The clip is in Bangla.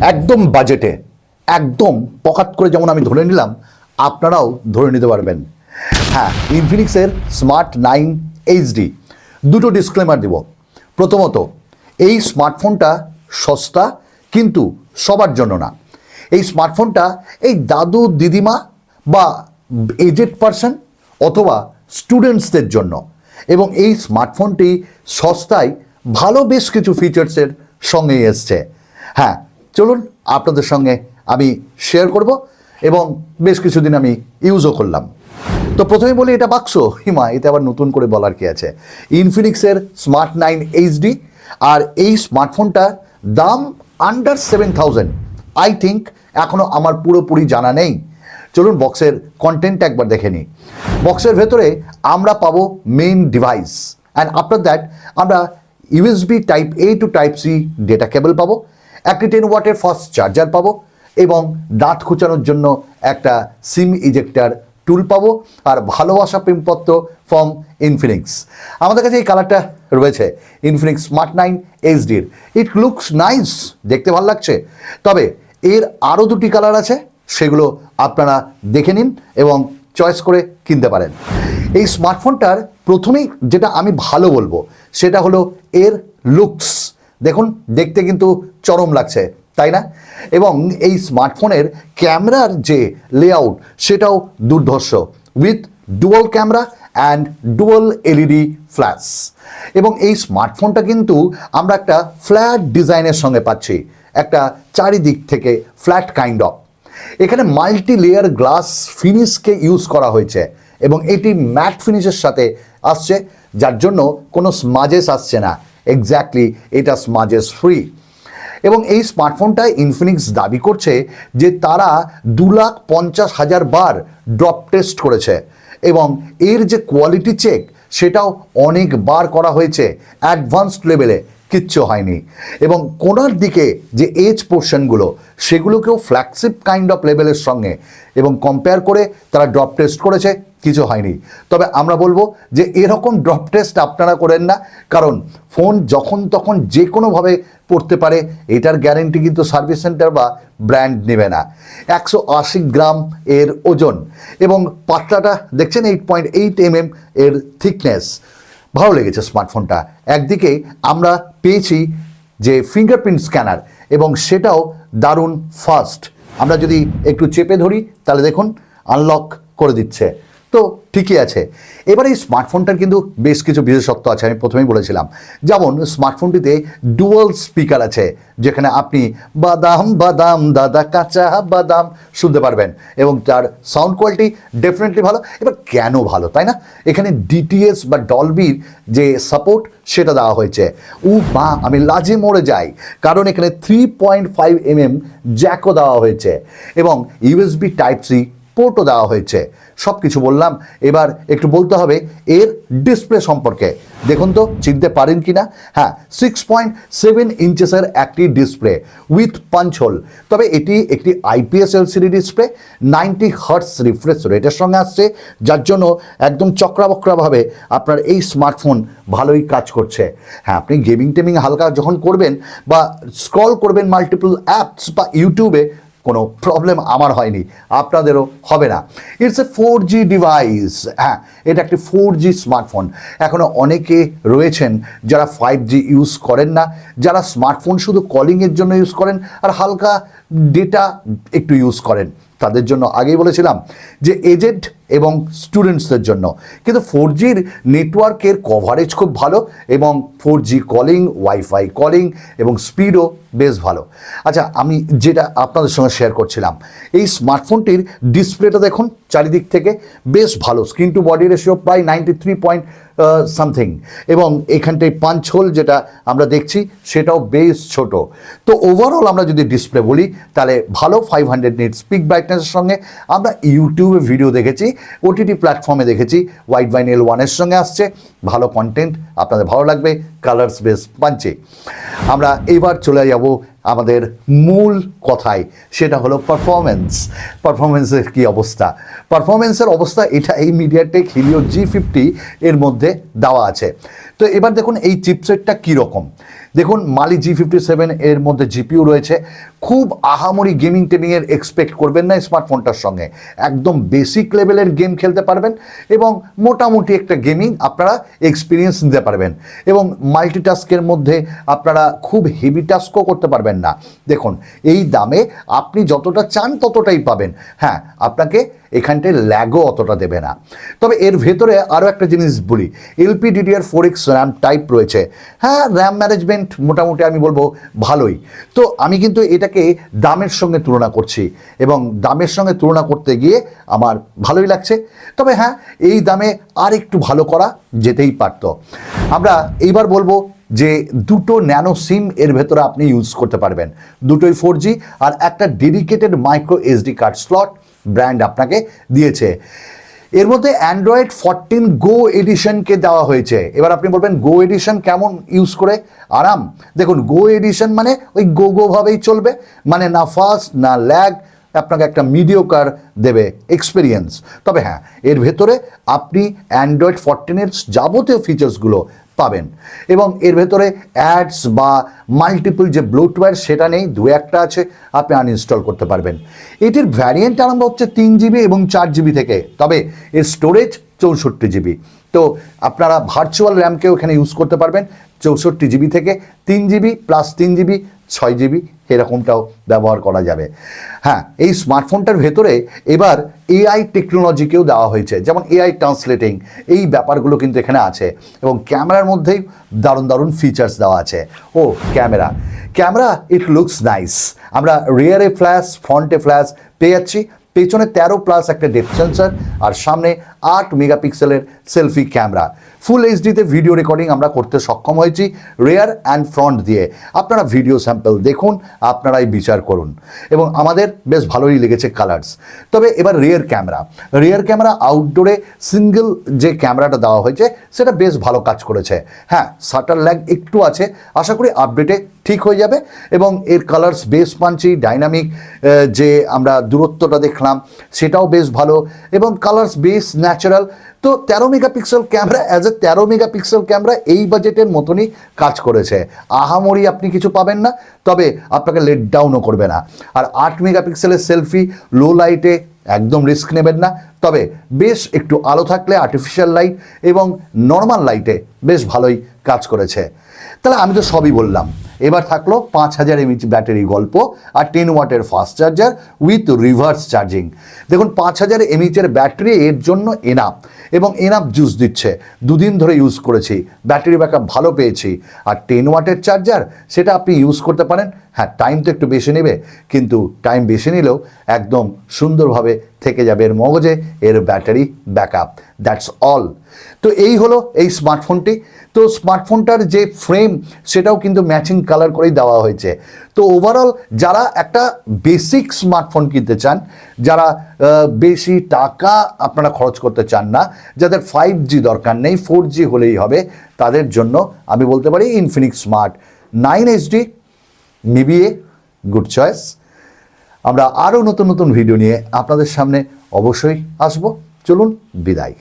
একদম বাজেটে, একদম পকাত করে যেমন আমি ধরে নিলাম, আপনারাও ধরে নিতে পারবেন। হ্যাঁ, ইনফিনিক্সের স্মার্ট 9 এইচডি। দুটো ডিসক্লেমার দিব। প্রথমত, এই স্মার্টফোনটা সস্তা, কিন্তু সবার জন্য না। এই স্মার্টফোনটা এই দাদু দিদিমা বা এজেড পারসন অথবা স্টুডেন্টসদের জন্য। এবং এই স্মার্টফোনটি সস্তায় ভালো বেশ কিছু ফিচার্সের সঙ্গেই এসছে। হ্যাঁ, চলুন আপনাদের সঙ্গে আমি শেয়ার করব এবং বেশ কিছুদিন আমি ইউজও করলাম। তো প্রথমে বলি, এটা বাক্স হিমা, এতে আবার নতুন করে বলার কি আছে। ইনফিনিক্সের স্মার্ট 9 এইচডি, আর এই স্মার্টফোনটার দাম আন্ডার 7000। আই থিঙ্ক এখনও আমার পুরোপুরি জানা নেই। চলুন বক্সের কন্টেন্ট একবার দেখে নিই। বক্সের ভেতরে আমরা পাবো main device, and after that আমরা USB type A to type C data cable পাবো, একটি 10 ওয়াটের ফাস্ট চার্জার পাবো এবং দাঁত খুঁচানোর জন্য একটা সিম ইজেক্টার টুল পাবো, আর ভালোবাসা প্রেমপত্র ফ্রম ইনফিনিক্স। আমাদের কাছে এই কালারটা রয়েছে ইনফিনিক্স স্মার্ট 9 এইচডির। ইট লুকস নাইস, দেখতে ভালো লাগছে। তবে এর আরও দুটি কালার আছে, সেগুলো আপনারা দেখে নিন এবং চয়েস করে কিনতে পারেন। এই স্মার্টফোনটার প্রথমেই যেটা আমি ভালো বলবো সেটা হলো এর লুকস। দেখুন, দেখতে কিন্তু চরম লাগছে, তাই না? এবং এই স্মার্টফোনের ক্যামেরার যে লেআউট সেটাও দুর্ধর্ষ, with dual camera and dual LED flash. এবং এই স্মার্টফোনটা কিন্তু আমরা একটা ফ্ল্যাট ডিজাইনের সঙ্গে পাচ্ছি, একটা চারিদিক থেকে ফ্ল্যাট কাইন্ড অফ। এখানে মাল্টি লেয়ার গ্লাস ফিনিশকে ইউজ করা হয়েছে এবং এটি ম্যাট ফিনিশের সাথে আসছে, যার জন্য কোনো স্মাজেস আসছে না। এক্স্যাক্টলি, এটা স্মাজেস ফ্রি। এবং এই স্মার্টফোনটা ইনফিনিক্স দাবি করছে যে তারা 2,50,000 বার ড্রপ টেস্ট করেছে এবং এর যে কোয়ালিটি চেক সেটাও অনেকবার করা হয়েছে, অ্যাডভান্সড লেভেলে কিচ্ছু হয়নি। এবং কোনার দিকে যে এজ পোর্শনগুলো সেগুলোকেও ফ্ল্যাগশিপ কাইন্ড অফ লেভেলের সঙ্গে এবং কম্পেয়ার করে তারা ড্রপ টেস্ট করেছে, কিছু হয়নি। তবে আমরা বলবো যে এরকম ড্রপ টেস্ট আপনারা করেন না, কারণ ফোন যখন তখন যে কোনোভাবে পড়তে পারে, এটার গ্যারেন্টি কিন্তু সার্ভিস সেন্টার বা ব্র্যান্ড নেবে না। 180 গ্রাম এর ওজন এবং পাতলাটা দেখছেন 8.8 mm এর থিকনেস। ভালো লেগেছে স্মার্টফোনটা। একদিকে আমরা পেয়েছি যে ফিঙ্গারপ্রিন্ট স্ক্যানার এবং সেটাও দারুণ ফাস্ট। আমরা যদি একটু চেপে ধরি তাহলে দেখুন আনলক করে দিচ্ছে, তো ঠিকই আছে। এবার এই স্মার্টফোনটার কিন্তু বেশ কিছু বিশেষত্ব আছে, আমি প্রথমেই বলেছিলাম। যেমন স্মার্টফোনটিতে ডুয়াল স্পিকার আছে, যেখানে আপনি বাদাম বাদাম দাদা কাঁচা বাদাম শুনতে পারবেন এবং তার সাউন্ড কোয়ালিটি ডেফিনেটলি ভালো। এবার কেন ভালো, তাই না? এখানে ডিটিএস বা ডলবির যে সাপোর্ট সেটা দেওয়া হয়েছে। মা, আমি লাজে মরে যাই, কারণ এখানে 3.5 mm জ্যাকও দেওয়া হয়েছে এবং ইউএসবি টাইপ সি পোর্টও দেওয়া হয়েছে। সব কিছু বললাম, এবার একটু বলতে হবে এর ডিসপ্লে সম্পর্কে। দেখুন তো চিনতে পারেন কি না। হ্যাঁ, 6.7 ইঞ্চেসের একটি ডিসপ্লে উইথ পাঞ্চ হোল। তবে এটি একটি IPS LCD display, 90 hertz refresh রেটের সঙ্গে আসছে, যার জন্য একদম চক্রাবক্রাভাবে আপনার এই স্মার্টফোন ভালোই কাজ করছে। হ্যাঁ, আপনি গেমিং টেমিং হালকা যখন করবেন বা স্ক্রল করবেন মাল্টিপল অ্যাপস বা ইউটিউবে, কোনো প্রবলেম আমার হয়নি, আপনাদেরও হবে না। It's a 4G device. হ্যাঁ, এটা একটি 4G স্মার্টফোন। এখনও অনেকে রয়েছেন যারা 5G ইউজ করেন না, যারা স্মার্টফোন শুধু কলিংয়ের জন্য ইউজ করেন আর হালকা ডেটা একটু ইউজ করেন। তাদের জন্য আগেই বলেছিলাম যে এজেড এবং স্টুডেন্টসদের জন্য। কিন্তু 4Gর নেটওয়ার্কের কভারেজ খুব ভালো এবং 4G কলিং, ওয়াইফাই কলিং এবং স্পিডও বেশ ভালো। আচ্ছা, আমি যেটা আপনাদের সঙ্গে শেয়ার করছিলাম, এই স্মার্টফোনটির ডিসপ্লেটা দেখুন চারিদিক থেকে বেশ ভালো। স্ক্রিন টু বডি রেশিও প্রায় 93 পয়েন্ট সামথিং এবং এখানটায় পাঞ্চ হোল যেটা আমরা দেখছি সেটাও বেশ ছোট। তো ওভারঅল আমরা যদি ডিসপ্লে বলি তাহলে ভালো 500 নিটস পিক ব্রাইটনেসের সঙ্গে। আমরা ইউটিউবে ভিডিও দেখেছি, ওটিটি প্ল্যাটফর্মে দেখেছি, ওয়াইড বাইন L1-এর সঙ্গে আসছে, ভালো কন্টেন্ট, আপনাদের ভালো লাগবে, কালার্স বেশ পাঞ্চে। আমরা এবার চলে যাব আমাদের মূল কথায়, সেটা হলো পারফরমেন্সের কি অবস্থা। পারফরমেন্সের অবস্থা এটা এই মিডিয়াটেক হিলিও G50 এর মধ্যে দেওয়া আছে। তো এবার দেখুন এই চিপসেটটা কীরকম। দেখুন মালি G57 এর মধ্যে জিপিইউ রয়েছে। খুব আহামরি গেমিং টেমিংয়ের এক্সপেক্ট করবেন না স্মার্টফোনটার সঙ্গে, একদম বেসিক লেভেলের গেম খেলতে পারবেন এবং মোটামুটি একটা গেমিং আপনারা এক্সপিরিয়েন্স নিতে পারবেন এবং মাল্টিটাস্কের মধ্যে আপনারা খুব হেভি টাস্কও করতে পারবেন না। দেখুন এই দামে আপনি যতটা চান ততটাই পাবেন। হ্যাঁ, আপনাকে এখানটায় ল্যাগও অতটা দেবে না। তবে এর ভেতরে আরও একটা জিনিস বলি, LPDDR4X র্যাম টাইপ রয়েছে। হ্যাঁ, র্যাম ম্যানেজমেন্ট মোটামুটি আমি বলবো ভালোই। তো আমি কিন্তু এটাকে দামের সঙ্গে তুলনা করছি এবং দামের সঙ্গে তুলনা করতে গিয়ে আমার ভালোই লাগছে। তবে হ্যাঁ, এই দামে আর একটু ভালো করা যেতেই পারত। আমরা এইবার বলবো যে দুটো ন্যানো সিম এর ভেতরে আপনি ইউজ করতে পারবেন, দুটোই 4G আর একটা dedicated micro SD card slot brand আপনাকে দিয়েছে। এর মধ্যে অ্যান্ড্রয়েড 14 গো এডিশনকে দেওয়া হয়েছে। এবার আপনি বলবেন গো এডিশন কেমন ইউজ করে আরাম? দেখুন গো এডিশন মানে ওই গো ভাবেই চলবে, মানে না ফাস্ট না ল্যাগ, আপনাকে একটা মিডিওকার দেবে এক্সপিরিয়েন্স। তবে হ্যাঁ, এর ভেতরে আপনি অ্যান্ড্রয়েড 14-এর যাবতীয় ফিচার্সগুলো পাবেন এবং এর ভেতরে অ্যাডস বা মাল্টিপল যে ব্লোটওয়্যার সেটা নেই, দু একটা আছে, আপনি আনইনস্টল করতে পারবেন। এটির ভ্যারিয়েন্ট আরম্ভ হচ্ছে 3GB এবং 4GB থেকে, তবে এর স্টোরেজ 64GB। তো আপনারা ভার্চুয়াল র্যামকেও এখানে ইউজ করতে পারবেন 64GB থেকে 3GB প্লাস 3GB 6GB এরকমটাও ব্যবহার করা যাবে। হ্যাঁ, এই স্মার্টফোনটার ভেতরে এবার AI টেকনোলজিকেও দেওয়া হয়েছে, যেমন AI ট্রান্সলেটিং, এই ব্যাপারগুলো কিন্তু এখানে আছে এবং ক্যামেরার মধ্যেই দারুণ দারুণ ফিচার্স দেওয়া আছে। ও ক্যামেরা ইট লুকস নাইস। আমরা রিয়ারে ফ্ল্যাশ, ফ্রন্টে ফ্ল্যাশ পেয়ে যাচ্ছি, পেছনে 13 প্লাস একটা ডেপথ সেন্সর আর সামনে 8 মেগাপিক্সেলের সেলফি ক্যামেরা। ফুল এইচডিতে ভিডিও রেকর্ডিং আমরা করতে সক্ষম হয়েছি রেয়ার অ্যান্ড ফ্রন্ট দিয়ে। আপনারা ভিডিও স্যাম্পল দেখুন, আপনারাই বিচার করুন এবং আমাদের বেশ ভালোই লেগেছে কালার্স। তবে এবার রিয়ার ক্যামেরা আউটডোরে সিঙ্গেল যে ক্যামেরাটা দেওয়া হয়েছে সেটা বেশ ভালো কাজ করেছে। হ্যাঁ, শাটার ল্যাগ একটু আছে, আশা করি আপডেটে ঠিক হয়ে যাবে এবং এর কালার্স বেশ পাঞ্চি, ডাইনামিক যে আমরা দূরত্বটা দেখলাম সেটাও বেশ ভালো এবং কালার্স বেশ ন্যাচারাল। তো 13 megapixel camera as a 13 megapixel camera এই বাজেটের মতনই কাজ করেছে। আহামরি আপনি কিছু পাবেন না, তবে আপনাকে লেট ডাউনও করবে না। আর 8 মেগাপিক্সেলের সেলফি লো লাইটে একদম রিস্ক নেবেন না, তবে বেশ একটু আলো থাকলে আর্টিফিশিয়াল লাইট এবং নর্মাল লাইটে বেশ ভালোই কাজ করেছে। তাহলে আমি তো সবই বললাম, এবার থাকলো 5000 mAh ব্যাটারি গল্প আর 10 ওয়াটের fast charger with reverse charging. দেখুন 5000 mAh ব্যাটারি এর জন্য এনাফ এবং এনাফ জুস দিচ্ছে, দুদিন ধরে ইউজ করেছি, ব্যাটারি ব্যাকআপ ভালো পেয়েছি। আর 10 ওয়াটের চার্জার সেটা আপনি ইউজ করতে পারেন। হ্যাঁ, টাইম তো একটু বেশি নেবে, কিন্তু টাইম বেশি নিলেও একদম সুন্দরভাবে থেকে যাবে এর মগজে এর ব্যাটারি ব্যাকআপ। That's all. তো এই হলো এই স্মার্টফোনটি। তো স্মার্টফোনটার যে ফ্রেম সেটাও কিন্তু ম্যাচিং কালার করেই দেওয়া হয়েছে। তো ওভারঅল যারা একটা বেসিক স্মার্টফোন কিনতে চান, যারা বেশি টাকা আপনারা খরচ করতে চান না, যাদের 5G দরকার নেই, 4G হলেই হবে, তাদের জন্য আমি বলতে পারি Infinix smart 9 HD maybe a good choice. আমরা আরও নতুন নতুন ভিডিও নিয়ে আপনাদের সামনে অবশ্যই আসবো। চলুন, বিদায়।